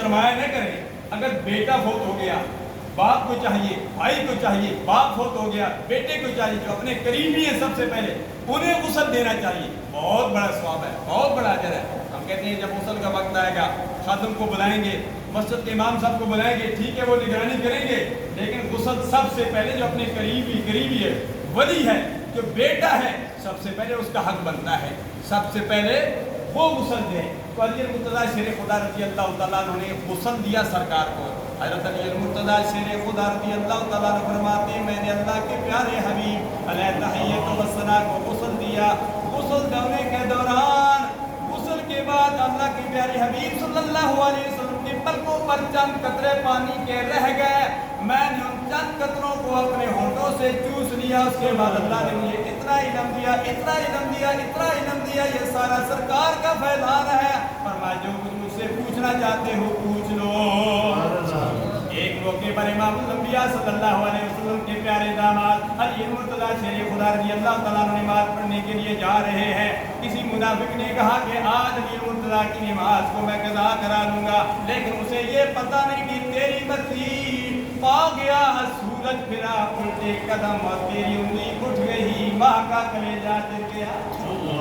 शर्माया न करें। अगर बेटा फौत हो गया, बाप को चाहिए, भाई को चाहिए, बाप फौत हो गया, बेटे को चाहिए, जो अपने करीबी हैं सबसे पहले उन्हें गुस्ल देना चाहिए। बहुत बड़ा सवाब है, बहुत बड़ा अजर है। हम कहते हैं जब गुस्ल का वक्त आएगा खादिम को बुलाएंगे, मस्जिद के इमाम साहब को बुलाएंगे, ठीक है वो निगरानी करेंगे, लेकिन गुस्ल सबसे पहले जो अपने करीबी है, वली है, जो बेटा है, सबसे पहले उसका हक बनता है, सबसे पहले वो गुस्ल दे। तो अली मुर्तज़ा शेर खुदा रज़ी अल्लाह तआला अन्हु ने गुस्ल दिया सरकार को। हज़रत अली मुर्तज़ा शेर खुदा रज़ी अल्लाह तआला अन्हु फरमाते हैं मैंने अल्लाह के प्यारे हबीब अलैहि तहिय्यत व सना को गुस्ल दिया। गुस्ल देने के दौरान, गुस्ल के बाद अल्लाह के प्यारे हबीब सल्लल्लाहु अलैहि वसल्लम के पलकों पर चंद कतरे पानी के रह गए। मैंने उन चंद कतरों को अपने होठों से चूस लिया। उसके बाद अल्लाह ने मुझे इतना इल्म दिया, इतना इल्म दिया, इतना इल्म दिया, ये सारा सरकार का फैलान है। फरमाया जो कुछ मुझसे पूछना चाहते हो पूछ लो। एक मौके पर इमामुल अंबिया सल्लल्लाहु अलैहि वसल्लम के प्यारे दामाद अली मुर्तज़ा शेर खुदा रज़ी अल्लाह तआला अन्हु नमाज पढ़ने के लिए जा रहे हैं। किसी मुनाफिक ने कहा कि आज अली मुर्तज़ा की नमाज को मैं कज़ा करा लूंगा, लेकिन उसे ये पता नहीं कि तेरी मर्जी पा गया सूरज फिरा उल्टे कदम और तेरी उंगली उठ गई, माँ का कलेजा गिर गया।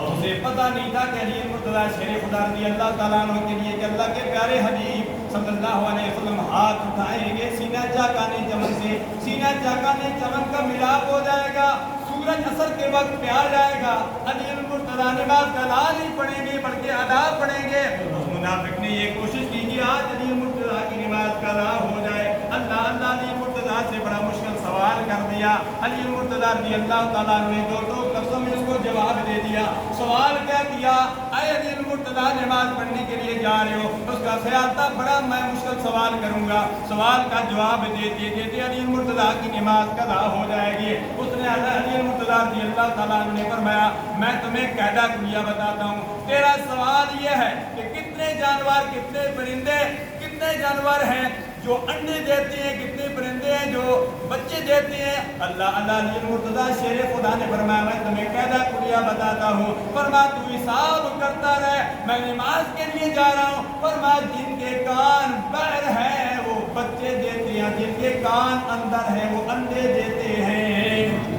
उसे पता नहीं था कि अली मुर्तज़ा शेर खुदा रज़ी अल्लाह तआला अन्हु के लिए कि अल्लाह के प्यारे हबीब सल्लल्लाहु अलैहि वसल्लम हाथ उठाएंगे, सीना चाकाने चमन से सीना चाकाने चमन का मिलाप हो जाएगा, सूरज असर के वक्त पे आ जाएगा। अली मुर्तज़ा नमाज का ला नहीं पढ़ेंगे बल्कि अदा पढ़ेंगे। उस मुनाफिक ने ये कोशिश की कि आज अली मुर्तज़ा की नमाज का ला हो जाए। अल्लाह अल्लाह अली मुर्तज़ा से बड़ा मुश्किल सवाल कर दिया। अली मुर्तज़ा रज़ी अल्लाह तआला ने दो लफ्ज़ों में उसको जवाब दे दिया। सवाल क्या किया, अरे अली मुर्तज़ा नमाज पढ़ने के लिए जा रहे हो? उसका ख्याल था बड़ा मैं मुश्किल सवाल करूंगा, सवाल का जवाब देते देते अली मुर्तज़ा की नमाज कज़ा हो जाएगी। उसने अली मुर्तज़ा रज़ी अल्लाह तआला ने फरमाया मैं तुम्हें कायदा कुलिया बताता हूँ। तेरा सवाल यह है कि कितने जानवर, कितने परिंदे, कितने जानवर हैं जो अंडे देते हैं, कितने परिंदे हैं जो बच्चे देते हैं? अल्लाह अल्लाह अली मुर्तज़ा शेर खुदा ने फरमाया मैं तुम्हें कायदा कुलिया बताता हूँ। फरमाया तू हिसाब करता रहे, मैं नमाज के लिए जा रहा हूँ। फरमाया जिनके कान बाहर हैं वो बच्चे देते हैं, जिनके कान अंदर हैं वो अंडे देते हैं।